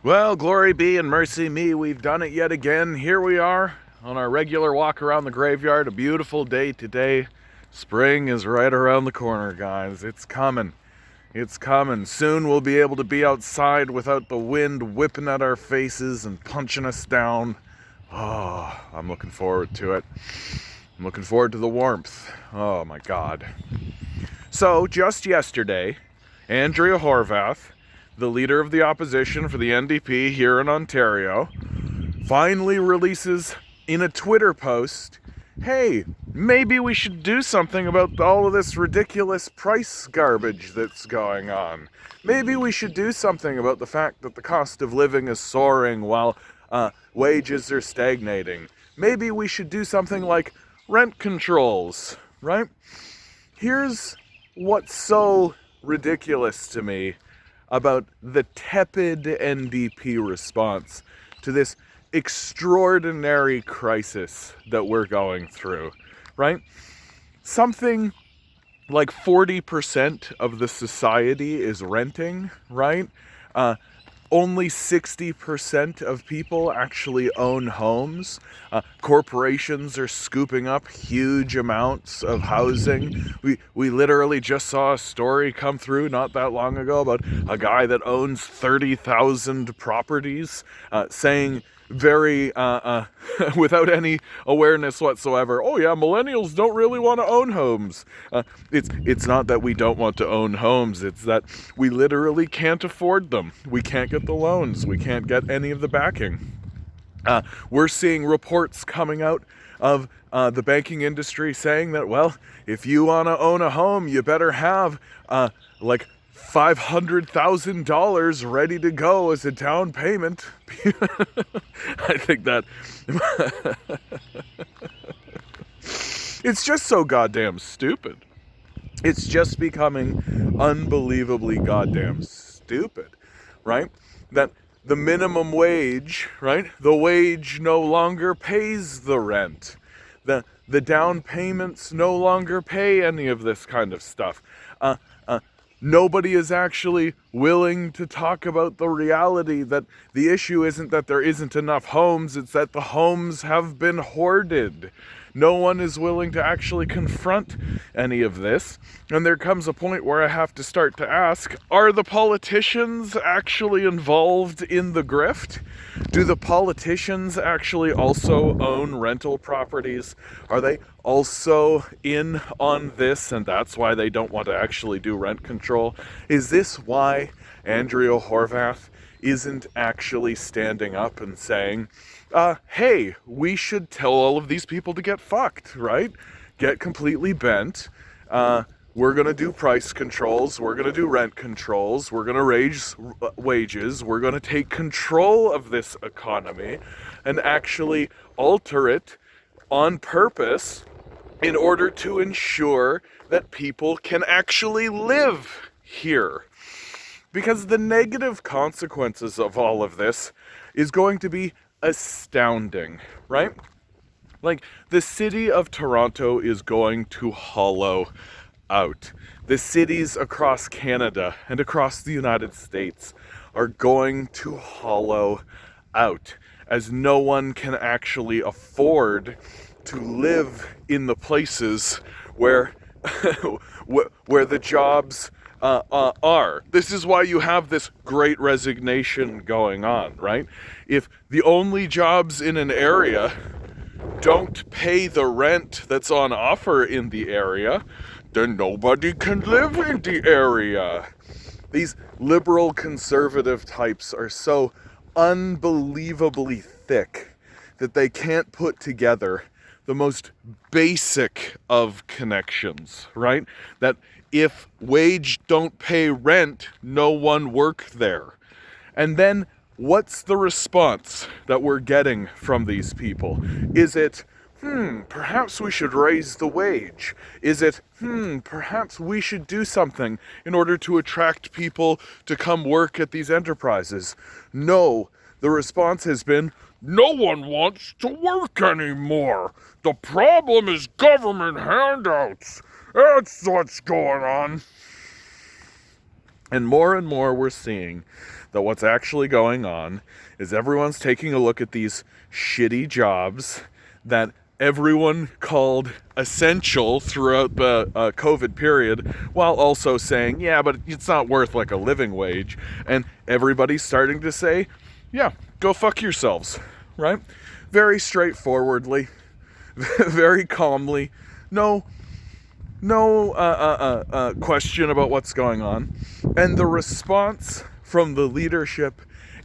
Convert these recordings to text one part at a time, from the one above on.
Well, glory be and mercy me, we've done it yet again. Here we are on our regular walk around the graveyard. A beautiful day today. Spring is right around the corner, guys. It's coming. It's coming. Soon we'll be able to be outside without the wind whipping at our faces and punching us down. Oh, I'm looking forward to it. I'm looking forward to the warmth. Oh my God. So, just yesterday, Andrea Horwath, the leader of the opposition for the NDP here in Ontario, finally releases in a Twitter post, hey, maybe we should do something about all of this ridiculous price garbage that's going on. Maybe we should do something about the fact that the cost of living is soaring while wages are stagnating. Maybe we should do something like rent controls, right? Here's what's so ridiculous to me about the tepid NDP response to this extraordinary crisis that we're going through, right? Something like 40% of the society is renting, right? Only 60% of people actually own homes. Corporations are scooping up huge amounts of housing. We literally just saw a story come through not that long ago about a guy that owns 30,000 properties, saying very without any awareness whatsoever, oh yeah, millennials don't really want to own homes. It's not that we don't want to own homes, it's that we literally can't afford them. We can't get the loans, we can't get any of the backing. We're seeing reports coming out of the banking industry saying that, well, if you want to own a home, you better have like $500,000 ready to go as a down payment. I think that it's just so goddamn stupid. It's just becoming unbelievably goddamn stupid, right? That the minimum wage, right? The wage no longer pays the rent. The down payments no longer pay any of this kind of stuff. Nobody is actually willing to talk about the reality that the issue isn't that there isn't enough homes, it's that the homes have been hoarded. No one is willing to actually confront any of this. And there comes a point where I have to start to ask, are the politicians actually involved in the grift? Do the politicians actually also own rental properties? Are they also in on this and that's why they don't want to actually do rent control? Is this why Andrea Horwath isn't actually standing up and saying, hey, we should tell all of these people to get fucked, right? Get completely bent. We're going to do price controls. We're going to do rent controls. We're going to raise wages. We're going to take control of this economy and actually alter it on purpose in order to ensure that people can actually live here. Because the negative consequences of all of this is going to be astounding, right? Like, the city of Toronto is going to hollow out. The cities across Canada and across the United States are going to hollow out as no one can actually afford to live in the places where where the jobs are. This is why you have this great resignation going on, right? If the only jobs in an area don't pay the rent that's on offer in the area, then nobody can live in the area. These liberal conservative types are so unbelievably thick that they can't put together the most basic of connections, right? That if wage don't pay rent, no one work there. And then what's the response that we're getting from these people? Is it, perhaps we should raise the wage? Is it, perhaps we should do something in order to attract people to come work at these enterprises? No, the response has been, no one wants to work anymore. The problem is government handouts. That's what's going on. And more we're seeing that what's actually going on is everyone's taking a look at these shitty jobs that everyone called essential throughout the COVID period, while also saying, yeah, but it's not worth like a living wage. And everybody's starting to say, yeah, go fuck yourselves, right? Very straightforwardly, very calmly. No question about what's going on. And the response from the leadership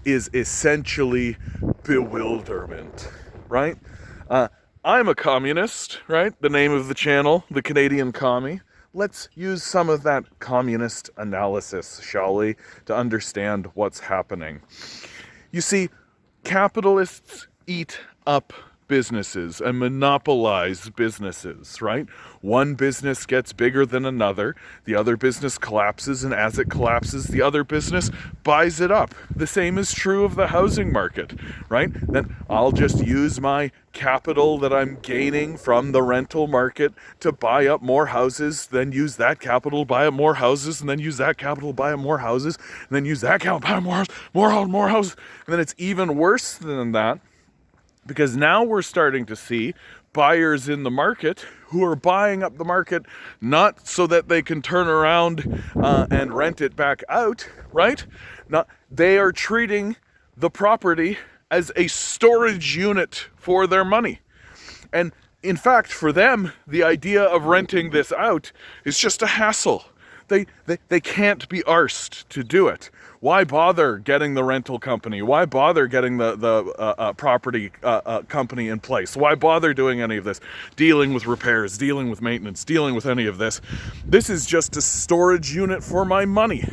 is essentially bewilderment, right? I'm a communist, right? The name of the channel, the Canadian Commie. Let's use some of that communist analysis, shall we, to understand what's happening. You see, capitalists eat up businesses and monopolize businesses, right? One business gets bigger than another, the other business collapses, and as it collapses, the other business buys it up. The same is true of the housing market, right? Then I'll just use my capital that I'm gaining from the rental market to buy up more houses, then use that capital to buy up more houses, and then use that capital to buy up more houses, and then use that capital to buy up more houses, and then it's even worse than that. Because now we're starting to see buyers in the market who are buying up the market not so that they can turn around and rent it back out, right? They are treating the property as a storage unit for their money. And in fact, for them, the idea of renting this out is just a hassle. They can't be arsed to do it. Why bother getting the rental company? Why bother getting the property company in place? Why bother doing any of this? Dealing with repairs, dealing with maintenance, dealing with any of this. This is just a storage unit for my money.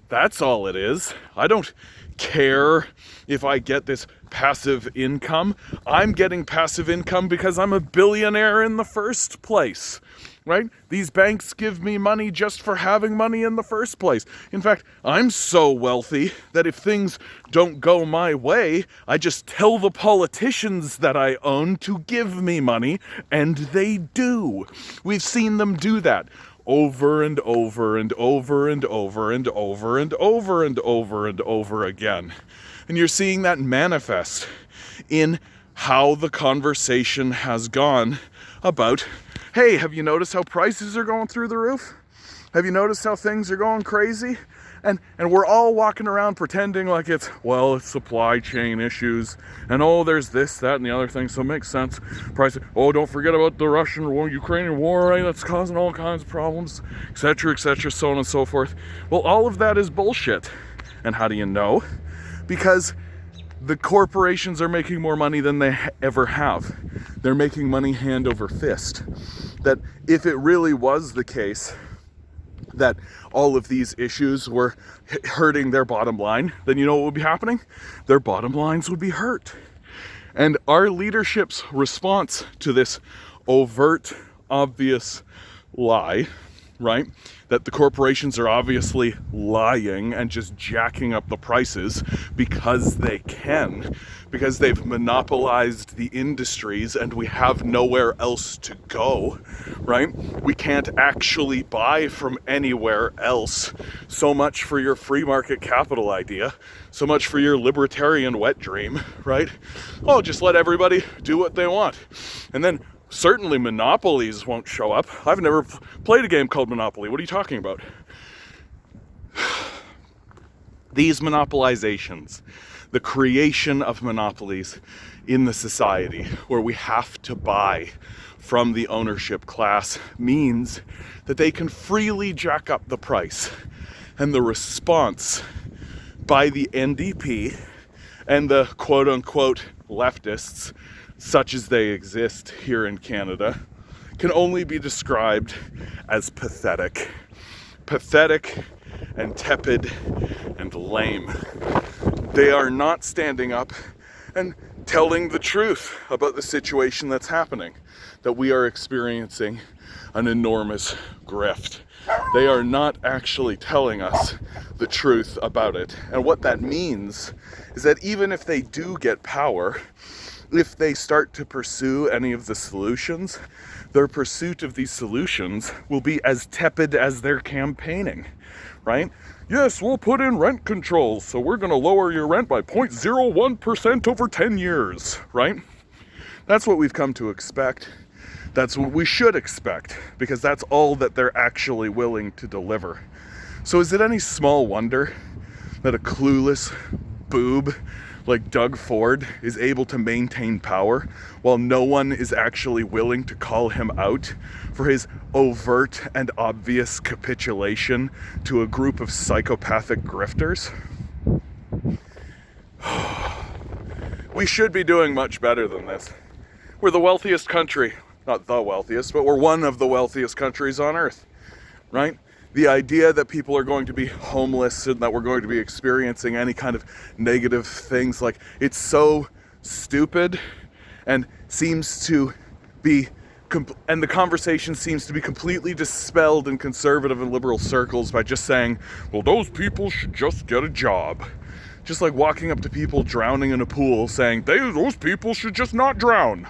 That's all it is. I don't care if I get this passive income. I'm getting passive income because I'm a billionaire in the first place, right? These banks give me money just for having money in the first place. In fact, I'm so wealthy that if things don't go my way, I just tell the politicians that I own to give me money, and they do. We've seen them do that over and over and over and over and over and over and over and over again. And you're seeing that manifest in how the conversation has gone about, hey, have you noticed how prices are going through the roof? Have you noticed how things are going crazy? And we're all walking around pretending like it's supply chain issues, and there's this, that, and the other thing, so it makes sense. Price, don't forget about the Russian war, Ukrainian war, right? That's causing all kinds of problems, etc., so on and so forth. Well, all of that is bullshit. And how do you know? Because the corporations are making more money than they ever have. They're making money hand over fist. That if it really was the case that all of these issues were hurting their bottom line, then you know what would be happening? Their bottom lines would be hurt. And our leadership's response to this overt, obvious lie, right? That the corporations are obviously lying and just jacking up the prices because they can, because they've monopolized the industries and we have nowhere else to go, right? We can't actually buy from anywhere else. So much for your free market capital idea, so much for your libertarian wet dream, right? Just let everybody do what they want. And then certainly monopolies won't show up. I've never played a game called Monopoly. What are you talking about? These monopolizations, the creation of monopolies in the society where we have to buy from the ownership class means that they can freely jack up the price. And the response by the NDP and the quote-unquote leftists, such as they exist here in Canada, can only be described as pathetic. Pathetic and tepid and lame. They are not standing up and telling the truth about the situation that's happening, that we are experiencing an enormous grift. They are not actually telling us the truth about it. And what that means is that even if they do get power, if they start to pursue any of the solutions, their pursuit of these solutions will be as tepid as their campaigning, right? yes, we'll put in rent controls, so we're going to lower your rent by 0.01% over 10 years, right? That's what we've come to expect. That's what we should expect, because that's all that they're actually willing to deliver. So is it any small wonder that a clueless boob like Doug Ford is able to maintain power while no one is actually willing to call him out for his overt and obvious capitulation to a group of psychopathic grifters? We should be doing much better than this. We're the wealthiest country, not the wealthiest, but we're one of the wealthiest countries on earth, right? The idea that people are going to be homeless and that we're going to be experiencing any kind of negative things, like, it's so stupid and seems to be, and the conversation seems to be completely dispelled in conservative and liberal circles by just saying, well, those people should just get a job. Just like walking up to people drowning in a pool saying, those people should just not drown,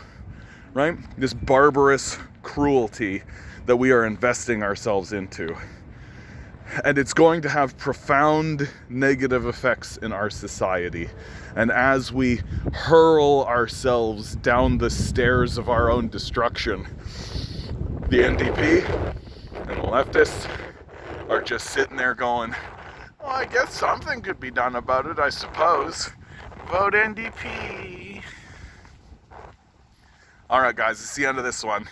right? This barbarous cruelty that we are investing ourselves into. And it's going to have profound negative effects in our society. And as we hurl ourselves down the stairs of our own destruction, the NDP and the leftists are just sitting there going, well, I guess something could be done about it, I suppose. Vote NDP. Alright guys, it's the end of this one.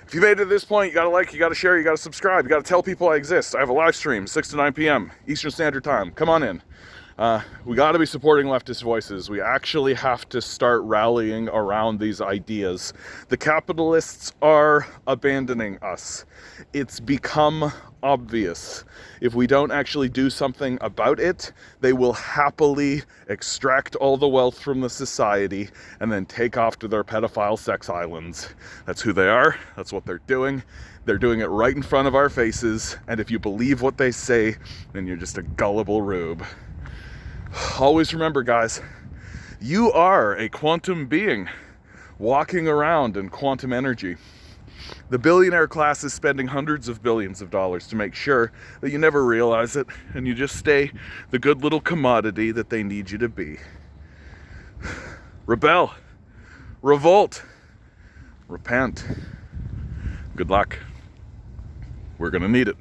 If you made it to this point, you gotta like, you gotta share, you gotta subscribe, you gotta tell people I exist. I have a live stream, 6 to 9 p.m. Eastern Standard Time. Come on in. We gotta be supporting leftist voices. We actually have to start rallying around these ideas. The capitalists are abandoning us. It's become obvious. If we don't actually do something about it, they will happily extract all the wealth from the society and then take off to their pedophile sex islands. That's who they are. That's what they're doing. They're doing it right in front of our faces. And if you believe what they say, then you're just a gullible rube. Always remember, guys, you are a quantum being walking around in quantum energy. The billionaire class is spending hundreds of billions of dollars to make sure that you never realize it and you just stay the good little commodity that they need you to be. Rebel, revolt, repent. Good luck. We're gonna need it.